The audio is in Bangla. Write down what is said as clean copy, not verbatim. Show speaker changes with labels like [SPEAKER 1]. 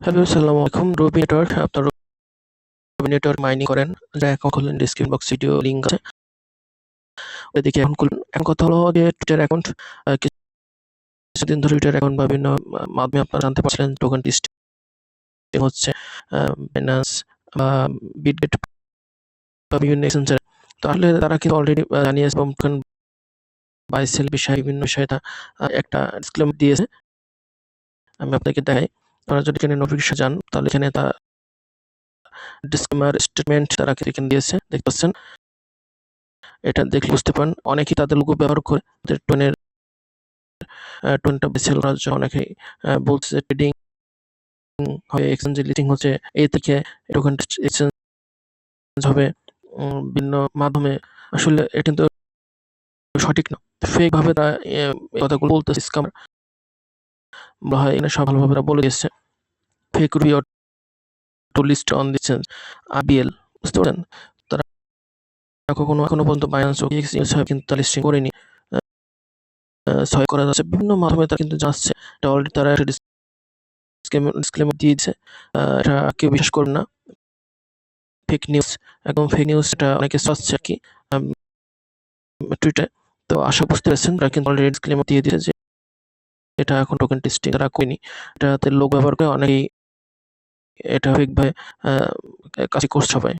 [SPEAKER 1] হ্যালো, আসসালামু আলাইকুম। রবি নেটওয়ার্ক, আপনার রবি নেটওয়ার্ক মাইনিং করেন, যা অ্যাকাউন্ট খুললেন, ডেসক্রিপশন বক্স ভিডিও লিংক আছে। ওইদিকে এখন খুলুন। এখন কথা হলো যে টুইটার অ্যাকাউন্ট কিছুদিন ধরে টুইটার অ্যাকাউন্ট বা বিভিন্ন মাধ্যমে আপনারা জানতে পারছিলেন টোকেন টেস্টিং হচ্ছে Binance বা Bitget বা বিভিন্ন এক্সচেঞ্জের। তো আসলে তারা কিন্তু অলরেডি জানিয়েছে এবং টোকেন বাই সেল বিষয়ে বিভিন্ন বিষয়ে একটা ডিসক্লেমার দিয়েছে। আমি আপনাকে দেখাই। আপনারা যদি এখানে নোটিফিকেশন যান তাহলে এখানে ডিসক্লেমার স্টেটমেন্ট তারা এখানে দিয়েছে, দেখতে পাচ্ছেন। এটা দেখলে বুঝতে পারেন অনেকেই তাদের লোগো ব্যবহার করে তাদের টোনটা সেল করার জন্য অনেকেই বলছে যে ট্রেডিং হয়, এক্সচেঞ্জে লিস্টিং হচ্ছে এই থেকে টোকেন এক্সচেঞ্জ হবে বিভিন্ন মাধ্যমে। আসলে এটা কিন্তু সঠিক না, ফেক ভাবে তারা এই কথাগুলো বলতেছে। স্ক্যামার বলা হয়, এখানে সব ভালোভাবে তারা বলে দিচ্ছে ফেক রুবি টু লিস্ট অন দিচ্ছেন আবিএল, বুঝতে পারেন। তারা কখনো এখনো পর্যন্ত বাইন্যান্স ও এক্সচেঞ্জ কিন্তু লিস্টিং করেনি। ছয় করা যাচ্ছে বিভিন্ন মাধ্যমে, তারা কিন্তু জানছে এটা অলরেডি তারা একটা ডিসক্লেমার দিয়েছে। এটা কেউ বিশ্বাস করবে না, ফেক নিউজ, একদম ফেক নিউজ। এটা অনেকে চাচ্ছে আর কি টুইটারে। তো আশা বুঝতে পারছেন, তারা কিন্তু অলরেডি ডিসক্লেমার দিয়ে দিয়েছে যে এটা এখন টোকেন টেস্টিং তারা করেনি। এটাতে লোক ব্যবহার করে অনেকেই এটা ফেক ভাবে কাজ করছে সবাই।